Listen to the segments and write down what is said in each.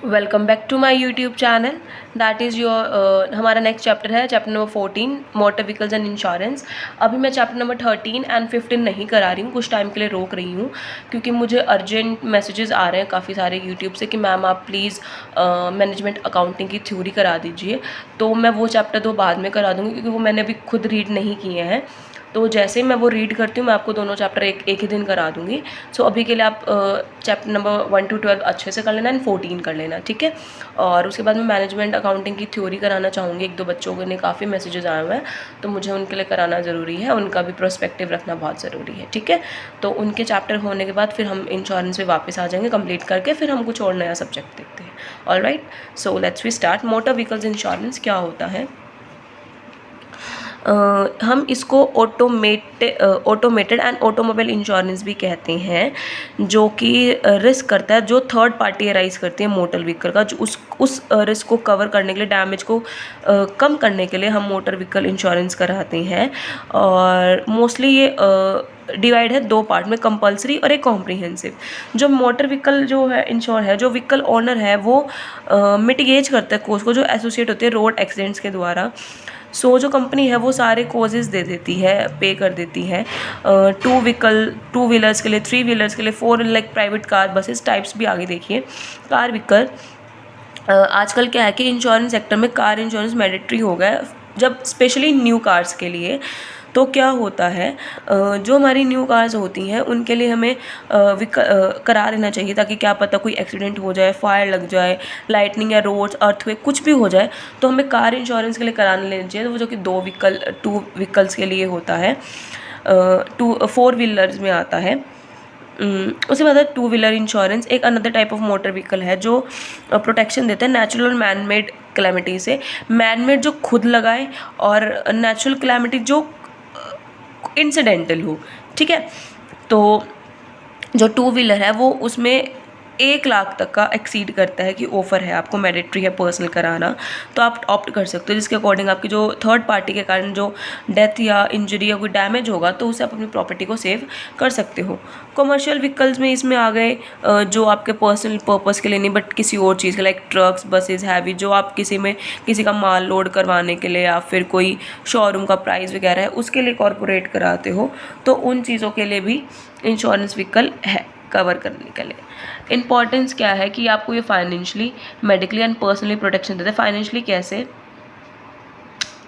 Welcome back to my YouTube channel. That is your हमारा next chapter है chapter number 14 motor vehicles and insurance. अभी मैं chapter number 13 and 15 नहीं करा रही हूँ, कुछ टाइम के लिए रोक रही हूँ क्योंकि मुझे अर्जेंट मैसेजेस आ रहे हैं काफ़ी सारे यूट्यूब से कि मैम आप प्लीज़ मैनेजमेंट अकाउंटिंग की थ्योरी करा दीजिए। तो मैं वो चैप्टर तो बाद में करा दूँगी क्योंकि वो मैंने अभी खुद रीड नहीं किए हैं। तो जैसे मैं वो रीड करती हूँ मैं आपको दोनों चैप्टर एक ही दिन करा दूँगी। सो अभी के लिए आप चैप्टर नंबर 1 to 12 अच्छे से कर लेना एंड 14 कर लेना, ठीक है। और उसके बाद मैं मैनेजमेंट अकाउंटिंग की थ्योरी कराना चाहूँगी। एक दो बच्चों के ने काफ़ी मैसेजेस आए हुए हैं तो मुझे उनके लिए कराना ज़रूरी है, उनका भी प्रोस्पेक्टिव रखना बहुत ज़रूरी है, ठीक है। तो उनके चैप्टर होने के बाद फिर हम इंश्योरेंस पे वापस आ जाएंगे कंप्लीट करके, फिर हम कुछ और नया सब्जेक्ट देखते हैं। Alright, so let's we start. Motor vehicles insurance क्या होता है? हम इसको ऑटोमेटेड एंड ऑटोमोबाइल इंश्योरेंस भी कहते हैं, जो कि रिस्क करता है जो थर्ड पार्टी अराइज करती है मोटर व्हीकल का, जो उस रिस्क को कवर करने के लिए, डैमेज को कम करने के लिए हम मोटर व्हीकल इंश्योरेंस कराते हैं। और मोस्टली ये डिवाइड है दो पार्ट में, कंपलसरी और एक कॉम्प्रिहेंसिव। जो मोटर व्हीकल जो है इंश्योर है, जो व्हीकल ओनर है वो मिटिगेट करता है कॉस्ट को जो एसोसिएट होती है रोड एक्सीडेंट्स के द्वारा। सो जो कंपनी है वो सारे कॉजेज दे देती है, पे कर देती है। टू व्हीलर्स के लिए, 3 व्हीलर्स के लिए, 4 like private car, buses types भी आगे देखिए। कार व्हीकल आजकल क्या है कि इंश्योरेंस सेक्टर में कार इंश्योरेंस मैंडेटरी हो गया है, जब स्पेशली न्यू कार्स के लिए। तो क्या होता है, जो हमारी न्यू कार्स होती हैं उनके लिए हमें करा लेना चाहिए, ताकि क्या पता कोई एक्सीडेंट हो जाए, फायर लग जाए, लाइटनिंग या रोड्स अर्थक्वेक कुछ भी हो जाए, तो हमें कार इंश्योरेंस के लिए कराने लेना चाहिए। तो वो जो कि 2 व्हीकल्स के लिए होता है, 4 व्हीलर्स में आता है। उसके बाद 2 व्हीलर इंश्योरेंस एक another type of motor vehicle है जो प्रोटेक्शन देता है नेचुरल और मैन मेड क्लैमिटी से। मैन मेड जो खुद लगाए, और नेचुरल क्लैमिटी जो इंसिडेंटल हो, ठीक है। तो जो 2 व्हीलर है वो उसमें 1 लाख तक का एक्सीड करता है कि ऑफर है, आपको मैंडेटरी है पर्सनल कराना, तो आप ऑप्ट कर सकते हो, जिसके अकॉर्डिंग आपकी जो थर्ड पार्टी के कारण जो डेथ या इंजरी या कोई डैमेज होगा तो उससे आप अपनी प्रॉपर्टी को सेव कर सकते हो। कमर्शियल व्हीकल्स में इसमें आ गए जो आपके पर्सनल पर्पस के लिए नहीं बट किसी और चीज़ के, लाइक ट्रक्स, बसेज, हैवी, जो आप किसी का माल लोड करवाने के लिए या फिर कोई शोरूम का प्राइस वगैरह है उसके लिए कॉरपोरेट कराते हो, तो उन चीज़ों के लिए भी इंश्योरेंस व्हीकल है कवर करने के लिए। इम्पॉर्टेंस क्या है कि आपको ये financially, medically and personally protection देते हैं। फाइनेंशियली कैसे?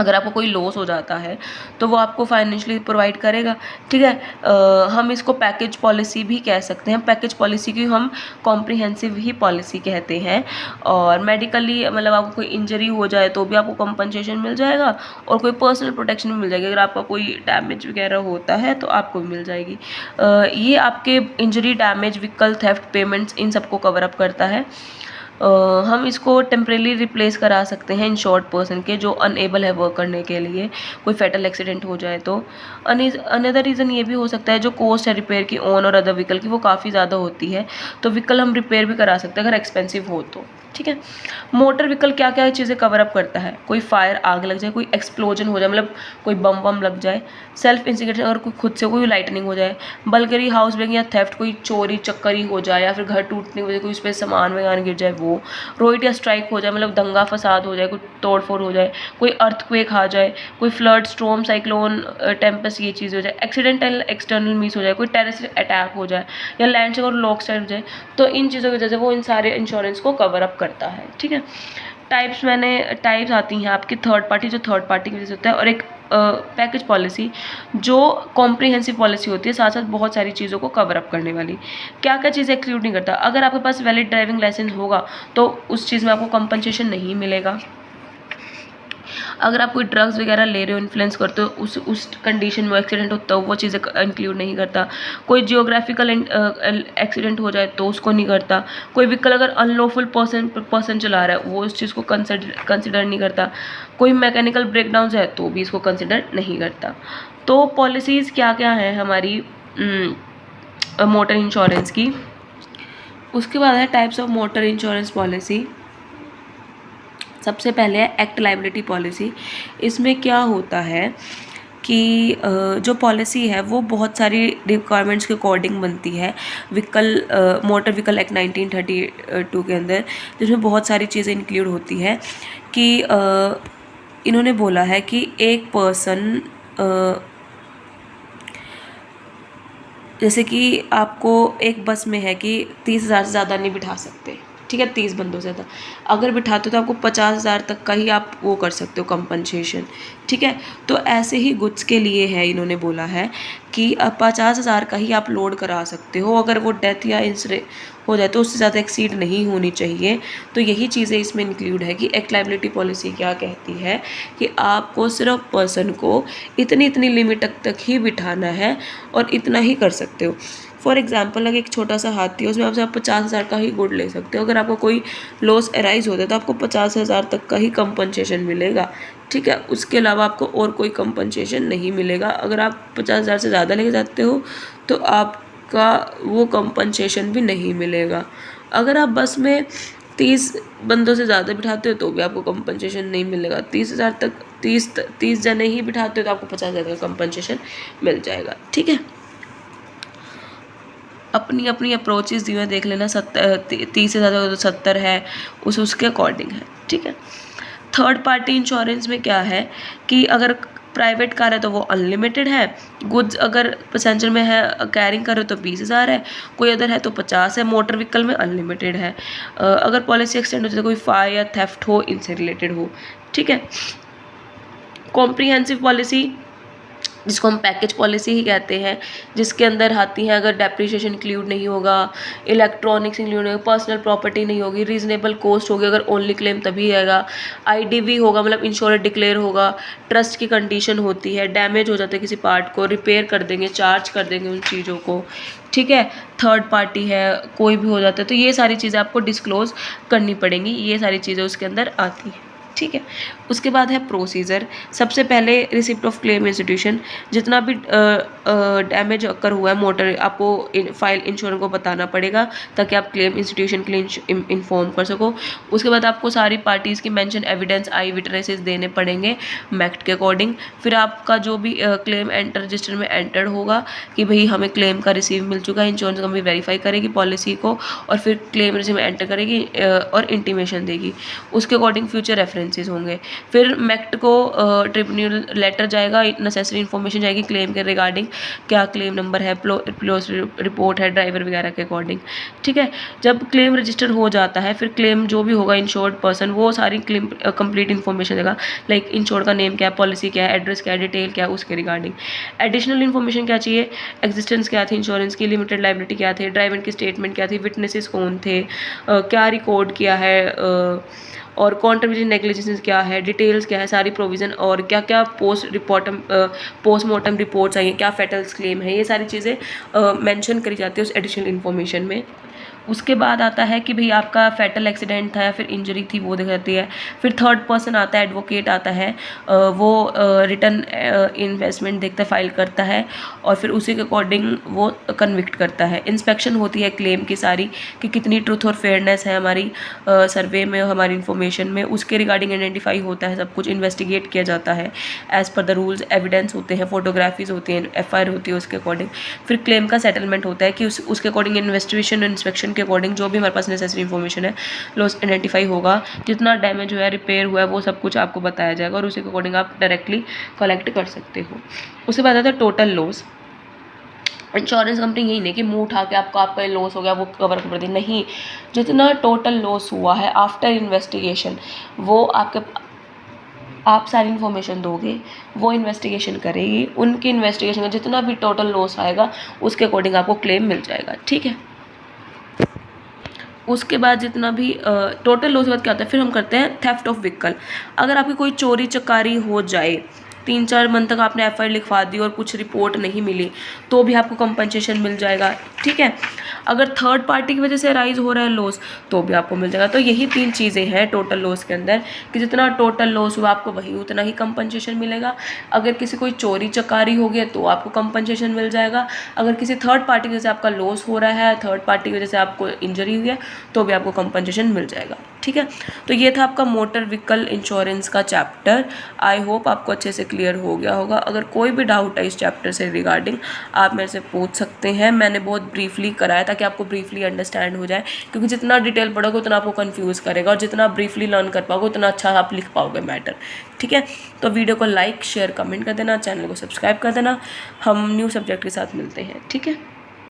अगर आपको कोई लॉस हो जाता है तो वो आपको फाइनेंशियली प्रोवाइड करेगा, ठीक है। हम इसको पैकेज पॉलिसी भी कह सकते हैं। पैकेज पॉलिसी की हम कॉम्प्रिहेंसिव ही पॉलिसी कहते हैं। और मेडिकली मतलब आपको कोई इंजरी हो जाए तो भी आपको कंपनसेशन मिल जाएगा, और कोई पर्सनल प्रोटेक्शन भी मिल जाएगी। अगर आपका कोई डैमेज वगैरह होता है तो आपको भी मिल जाएगी। ये आपके injury, damage, vehicle theft, payments, इन सबको कवर अप करता है। हम इसको टेम्परेली रिप्लेस करा सकते हैं इंश्योर्ड पर्सन के जो अनएबल है वर्क करने के लिए, कोई फैटल एक्सीडेंट हो जाए तो। अनदर रीज़न ये भी हो सकता है जो कॉस्ट है रिपेयर की ओन और अदर व्हीकल की वो काफ़ी ज़्यादा होती है, तो व्हीकल हम रिपेयर भी करा सकते हैं अगर एक्सपेंसिव हो तो, ठीक है। मोटर व्हीकल क्या क्या चीज़ें कवर अप करता है? कोई फायर, आग लग जाए, कोई एक्सप्लोजन हो जाए, मतलब कोई बम वम लग जाए, सेल्फ इंसिगेशन, अगर कोई खुद से कोई लाइटनिंग हो जाए, बल्कि हाउस ब्रेकिंग या थेफ्ट, कोई चोरी चक्करी हो जाए, या फिर घर टूटने की वजह से कोई उस पर सामान वगैरह गिर जाए, वो रोइट या स्ट्राइक हो जाए, मतलब दंगा फसाद हो जाए, कोई तोड़ फोड़ हो जाए, कोई अर्थक्वेक आ जाए, कोई फ्लड, स्टॉर्म, साइक्लोन, टेम्पेस्ट, ये चीज़ हो जाए, एक्सीडेंटल एक्सटर्नल मिस हो जाए, कोई टेररिस्ट अटैक हो जाए, या लैंड से और लॉक साइड हो जाए, तो इन चीज़ों की वजह से वो इन सारे इंश्योरेंस को कवर अप करता है, ठीक है। टाइप्स आती हैं आपकी, थर्ड पार्टी जो थर्ड पार्टी की वजह से होता है, और एक पैकेज पॉलिसी जो कॉम्प्रिहेंसिव पॉलिसी होती है, साथ साथ बहुत सारी चीज़ों को कवर अप करने वाली। क्या क्या चीज़ें एक्सक्लूड नहीं करता? अगर आपके पास वैलिड ड्राइविंग लाइसेंस होगा तो उस चीज़ में आपको कंपनसेशन नहीं मिलेगा। अगर आप कोई ड्रग्स वगैरह ले रहे हो, इन्फ्लुएंस करते हो, उस कंडीशन में एक्सीडेंट होता है, वो चीज़ें इंक्लूड नहीं करता। कोई जियोग्राफिकल एक्सीडेंट हो जाए तो उसको नहीं करता। कोई व्हीकल अगर अनलॉफुल पर्सन चला रहा है वो उस चीज़ को कंसिडर नहीं करता। कोई मैकेनिकल ब्रेकडाउन है तो भी इसको कंसिडर नहीं करता। तो पॉलिसीज़ क्या क्या है हमारी मोटर इंश्योरेंस की? उसके बाद है types of motor insurance policy. सबसे पहले है एक्ट लायबिलिटी पॉलिसी। इसमें क्या होता है कि जो पॉलिसी है वो बहुत सारी रिक्वायरमेंट्स के अकॉर्डिंग बनती है मोटर व्हीकल एक्ट 1932 के अंदर, जिसमें बहुत सारी चीज़ें इंक्लूड होती है कि इन्होंने बोला है कि एक पर्सन जैसे कि आपको एक बस में है कि 30,000 से ज़्यादा नहीं बिठा सकते, ठीक है, 30 बंदों से ज़्यादा अगर बिठाते हो तो आपको 50,000 तक का ही आप वो कर सकते हो कंपनसेशन, ठीक है। तो ऐसे ही गुड्स के लिए है, इन्होंने बोला है कि 50,000 का ही आप लोड करा सकते हो, अगर वो डेथ या इंसरे हो जाए तो उससे ज़्यादा एक्सीड नहीं होनी चाहिए। तो यही चीज़ें इसमें इंक्लूड है कि एक्ट लायबिलिटी पॉलिसी क्या कहती है कि आपको सिर्फ पर्सन को इतनी इतनी लिमिट तक ही बिठाना है और इतना ही कर सकते हो। फॉर एग्जाम्पल अगर एक छोटा सा हाथी है, उसमें आप 50,000 का ही गुड ले सकते हो। अगर आपको कोई लॉस अराइज होता है तो आपको 50,000 तक का ही कंपनसेशन मिलेगा, ठीक है। उसके अलावा आपको और कोई कंपनसेशन नहीं मिलेगा। अगर आप 50,000 से ज़्यादा लेके जाते हो तो आपका वो कंपनसेशन भी नहीं मिलेगा। अगर आप बस में 30 बंदों से ज़्यादा बिठाते हो तो भी आपको कंपनसेशन नहीं मिलेगा। 30,000 तक 30 जने ही बिठाते हो तो आपको 50,000 का कंपनसेशन मिल जाएगा, ठीक है। अपनी अपनी अप्रोचेज़ दी हुई देख लेना, 30 से ज़्यादा तो 70 है, उसके अकॉर्डिंग है, ठीक है। थर्ड पार्टी इंश्योरेंस में क्या है कि अगर प्राइवेट कार है तो वो अनलिमिटेड है, गुड्स अगर पैसेंजर में है कैरिंग कर रहे हो तो 20,000 है, कोई अदर है तो 50 है, मोटर व्हीकल में अनलिमिटेड है। अगर पॉलिसी एक्सटेंड हो जाए कोई फायर या थेफ्ट हो, इनसे रिलेटेड हो, ठीक है। कॉम्प्रिहेंसिव पॉलिसी जिसको हम पैकेज पॉलिसी ही कहते हैं, जिसके अंदर आती हैं अगर डेप्रिसिएशन इंक्लूड नहीं होगा, इलेक्ट्रॉनिक्स इंक्लूड नहीं होगा, पर्सनल प्रॉपर्टी नहीं होगी, रीजनेबल कॉस्ट होगी, अगर ओनली क्लेम तभी आएगा, आईडीवी होगा मतलब इंश्योर डिक्लेयर होगा, ट्रस्ट की कंडीशन होती है, डैमेज हो जाता है किसी पार्ट को रिपेयर कर देंगे, चार्ज कर देंगे उन चीज़ों को, ठीक है। थर्ड पार्टी है, कोई भी हो जाता है, तो ये सारी चीज़ें आपको डिस्क्लोज करनी पड़ेंगी, ये सारी चीज़ें उसके अंदर आती हैं, ठीक है। उसके बाद है प्रोसीजर। सबसे पहले रिसिप्ट ऑफ क्लेम इंस्टीट्यूशन, जितना भी डैमेज अकर हुआ है मोटर, आपको फाइल इंश्योरेंस को बताना पड़ेगा ताकि आप क्लेम इंस्टीट्यूशन के लिए इन्फॉर्म कर सको। उसके बाद आपको सारी पार्टीज़ की मेंशन एविडेंस आई विटनेसेस देने पड़ेंगे मैक्ट के अकॉर्डिंग। फिर आपका जो भी क्लेम एंटर रजिस्टर में एंटर्ड होगा कि भाई हमें क्लेम का रिसीव मिल चुका है, इंश्योरेंस कंपनी वेरीफाई करेगी पॉलिसी को और फिर क्लेम रजिस्टर में एंटर करेगी और इंटीमेशन देगी, उसके अकॉर्डिंग फ्यूचर रेफरेंसेस होंगे। फिर मैक्ट को ट्रिब्यूनल लेटर जाएगा, नेसेसरी इन्फॉर्मेशन जाएगी क्लेम के रिगार्डिंग, क्या क्लेम नंबर है, प्लोस रिपोर्ट है ड्राइवर वगैरह के अकॉर्डिंग, ठीक है। जब क्लेम रजिस्टर हो जाता है फिर क्लेम जो भी होगा इंश्योर्ड पर्सन वो सारी क्लेम कंप्लीट इन्फॉर्मेशन देगा, लाइक इंश्योर्ड का नेम क्या है, पॉलिसी क्या है, एड्रेस क्या है, डिटेल क्या है, उसके रिगार्डिंग। एडिशनल इन्फॉर्मेशन क्या चाहिए, एग्जिस्टेंस क्या थी इंश्योरेंस की, लिमिटेड लाइबिलिटी क्या थे, ड्राइवर की स्टेटमेंट क्या थी, विटनेसेस कौन थे, क्या रिकॉर्ड किया है, और कॉन्ट्रीब्यूशन नेग्लिजेंस क्या है, डिटेल्स क्या है, सारी प्रोविज़न, और क्या क्या पोस्टमार्टम रिपोर्ट्स आई हैं, क्या फेटल्स क्लेम है, ये सारी चीज़ें मेंशन करी जाती है उस एडिशनल इन्फॉर्मेशन में। उसके बाद आता है कि भाई आपका फेटल एक्सीडेंट था या फिर इंजरी थी वो दिख जाती है। फिर थर्ड पर्सन आता है, एडवोकेट आता है, वो रिटर्न इन्वेस्टमेंट देखता है, फाइल करता है और फिर उसी के अकॉर्डिंग वो कन्विक्ट करता है। इंस्पेक्शन होती है क्लेम की सारी कि कितनी ट्रूथ और फेयरनेस है हमारी सर्वे में, हमारी इन्फॉर्मेशन में, उसके रिगार्डिंग आइडेंटिफाई होता है, सब कुछ इन्वेस्टिगेट किया जाता है as per the rules, evidence होते हैं, फोटोग्राफीज होती हैं, एफआईआर होती है उसके अकॉर्डिंग। फिर क्लेम का सेटलमेंट होता है कि उसके अकॉर्डिंग इन्वेस्टिगेशन इंस्पेक्शन के अकॉर्डिंग जो भी हमारे पास नेसेसरी इन्फॉर्मेशन है लॉस आइडेंटिफाई होगा, जितना डैमेज हुआ है, रिपेयर हुआ है, वो सब कुछ आपको बताया जाएगा और उसी के अकॉर्डिंग आप डायरेक्टली कलेक्ट कर सकते हो। उसके बाद आता है टोटल लॉस। इंश्योरेंस कंपनी यही नहीं कि मुंह उठा के आपका लॉस हो गया वो कवर कर दे, नहीं, जितना टोटल लॉस हुआ है आफ्टर इन्वेस्टिगेशन वो आप सारी इन्फॉर्मेशन दोगे, वो इन्वेस्टिगेशन करेगी, उनकी इन्वेस्टिगेशन का जितना भी टोटल लॉस आएगा उसके अकॉर्डिंग आपको क्लेम मिल जाएगा, ठीक है। उसके बाद जितना भी टोटल लॉस के बाद क्या होता है, फिर हम करते हैं थेफ्ट ऑफ व्हीकल। अगर आपकी कोई चोरी चकारी हो जाए, 3-4 मंथ तक आपने एफआईआर लिखवा दी और कुछ रिपोर्ट नहीं मिली तो भी आपको कंपनसेशन मिल जाएगा, ठीक है। अगर थर्ड पार्टी की वजह से राइज हो रहा है लॉस तो भी आपको मिल जाएगा। तो यही 3 चीज़ें हैं टोटल लॉस के अंदर कि जितना टोटल लॉस हुआ आपको वही उतना ही कंपनसेशन मिलेगा। अगर किसी कोई चोरी चकारी हो गया तो आपको कंपनसेशन मिल जाएगा। अगर किसी थर्ड पार्टी की वजह से आपका लॉस हो रहा है, थर्ड पार्टी की वजह से आपको इंजरी हुई है तो भी आपको कंपनसेशन मिल जाएगा, ठीक है। तो ये था आपका मोटर व्हीकल इंश्योरेंस का चैप्टर। आई होप आपको अच्छे से क्लियर हो गया होगा। अगर कोई भी डाउट है इस चैप्टर से रिगार्डिंग आप मेरे से पूछ सकते हैं। मैंने बहुत ब्रीफली कराया ताकि आपको ब्रीफली अंडरस्टैंड हो जाए, क्योंकि जितना डिटेल पढ़ोगे उतना आपको कंफ्यूज करेगा और जितना ब्रीफली लर्न कर पाओगे उतना अच्छा आप लिख पाओगे मैटर। ठीक है, तो वीडियो को लाइक शेयर कमेंट कर देना, चैनल को सब्सक्राइब कर देना। हम न्यू सब्जेक्ट के साथ मिलते हैं। ठीक है।